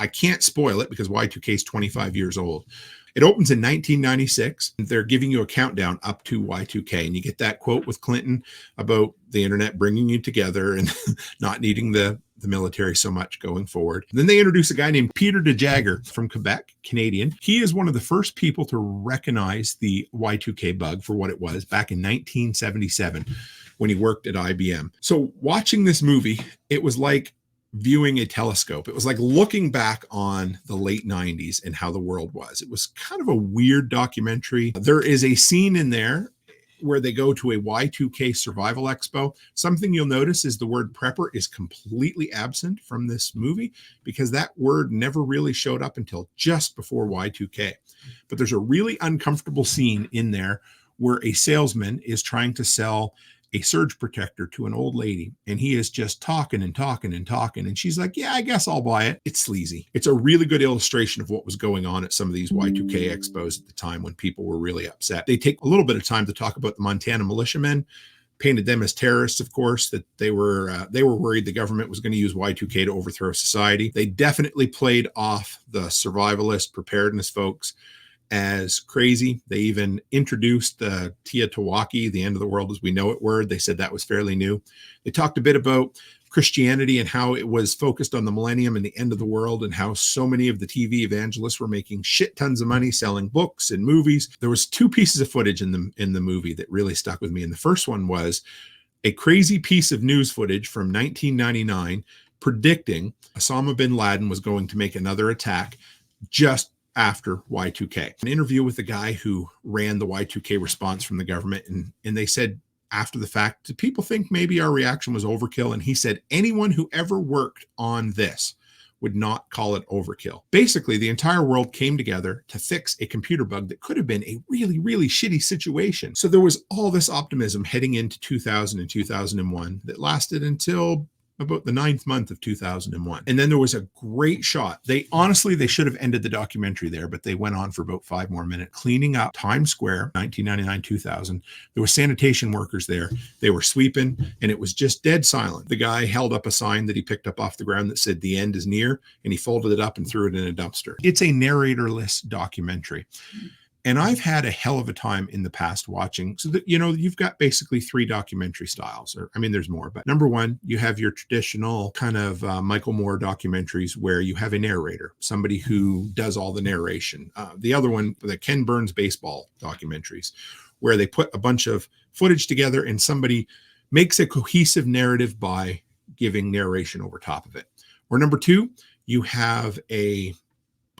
I can't spoil it because Y2K is 25 years old. It opens in 1996. They're giving you a countdown up to Y2K. And you get that quote with Clinton about the internet bringing you together and not needing the military so much going forward. Then they introduce a guy named Peter DeJager from Quebec, Canadian. He is one of the first people to recognize the Y2K bug for what it was back in 1977 when he worked at IBM. So watching this movie, it was like viewing a telescope. It was like looking back on the late 90s and how the world was. It was kind of a weird documentary. There is a scene in there where they go to a Y2K survival expo. Something you'll notice is the word prepper is completely absent from this movie because that word never really showed up until just before Y2K. But there's a really uncomfortable scene in there where a salesman is trying to sell a surge protector to an old lady, and he is just talking and talking and talking, and she's like, yeah, I guess I'll buy it. It's sleazy. It's a really good illustration of what was going on at some of these Y2K expos at the time when people were really upset. They take a little bit of time to talk about the Montana militiamen, painted them as terrorists, of course, that they were worried the government was going to use Y2K to overthrow society. They definitely played off the survivalist preparedness folks as crazy. They even introduced the Teotowaki, the end of the world as we know it word. They said that was fairly new. They talked a bit about Christianity and how it was focused on the millennium and the end of the world, and how so many of the TV evangelists were making shit tons of money selling books and movies. There was two pieces of footage in the movie that really stuck with me. And the first one was a crazy piece of news footage from 1999 predicting Osama bin Laden was going to make another attack just after Y2K. An interview with the guy who ran the Y2K response from the government, and they said after the fact, did people think maybe our reaction was overkill? And he said anyone who ever worked on this would not call it overkill. Basically, the entire world came together to fix a computer bug that could have been a really, really shitty situation. So there was all this optimism heading into 2000 and 2001 that lasted until about the 9th month of 2001. And then there was a great shot. They should have ended the documentary there, but they went on for about 5 more minutes, cleaning up Times Square, 1999, 2000. There were sanitation workers there. They were sweeping, and it was just dead silent. The guy held up a sign that he picked up off the ground that said, "The end is near," and he folded it up and threw it in a dumpster. It's a narratorless documentary. And I've had a hell of a time in the past watching. So that, you've got basically 3 documentary styles. There's more, but number one, you have your traditional kind of Michael Moore documentaries where you have a narrator, somebody who does all the narration. The other one, the Ken Burns baseball documentaries, where they put a bunch of footage together and somebody makes a cohesive narrative by giving narration over top of it. Or number 2, you have a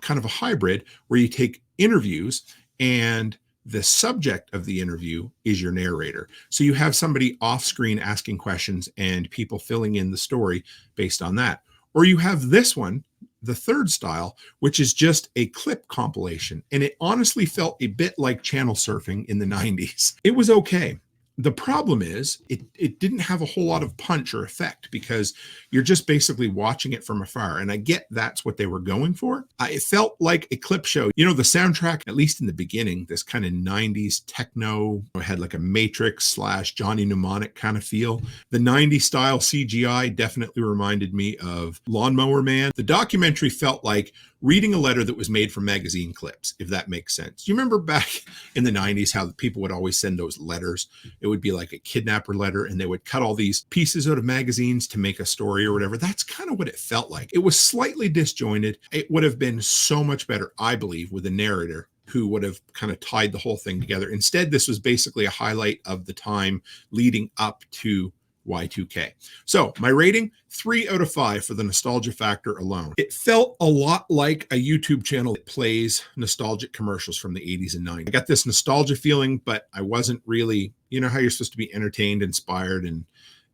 kind of a hybrid where you take interviews and the subject of the interview is your narrator. So you have somebody off screen asking questions and people filling in the story based on that. Or you have this one, the third style, which is just a clip compilation. And it honestly felt a bit like channel surfing in the 90s. It was okay. The problem is it didn't have a whole lot of punch or effect because you're just basically watching it from afar. And I get that's what they were going for. It felt like a clip show. The soundtrack, at least in the beginning, this kind of 90s techno, had like a Matrix / Johnny Mnemonic kind of feel. The 90s style CGI definitely reminded me of Lawnmower Man. The documentary felt like reading a letter that was made from magazine clips, if that makes sense. You remember back in the 90s how people would always send those letters? It would be like a kidnapper letter, and they would cut all these pieces out of magazines to make a story or whatever. That's kind of what it felt like. It was slightly disjointed. It would have been so much better, I believe, with a narrator who would have kind of tied the whole thing together. Instead, this was basically a highlight of the time leading up to Y2K. So my rating, 3 out of 5 for the nostalgia factor alone. It felt a lot like a YouTube channel that plays nostalgic commercials from the 80s and 90s. I got this nostalgia feeling, but I wasn't really, how you're supposed to be entertained, inspired, and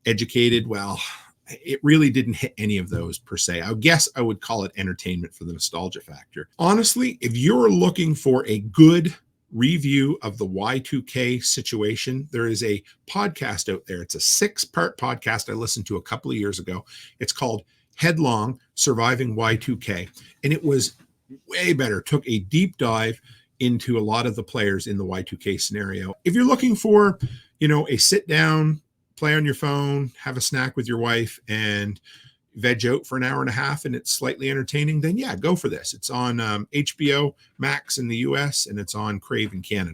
educated. Well, it really didn't hit any of those per se. I guess I would call it entertainment for the nostalgia factor. Honestly, if you're looking for a good review of the Y2K situation, there is a podcast out there. It's a 6-part podcast I listened to a couple of years ago. It's called Headlong: Surviving Y2K. And it was way better. Took a deep dive into a lot of the players in the Y2K scenario. If you're looking for, a sit down, play on your phone, have a snack with your wife, and veg out for an hour and a half and it's slightly entertaining, then yeah, go for this. It's on HBO Max in the US and it's on Crave in Canada.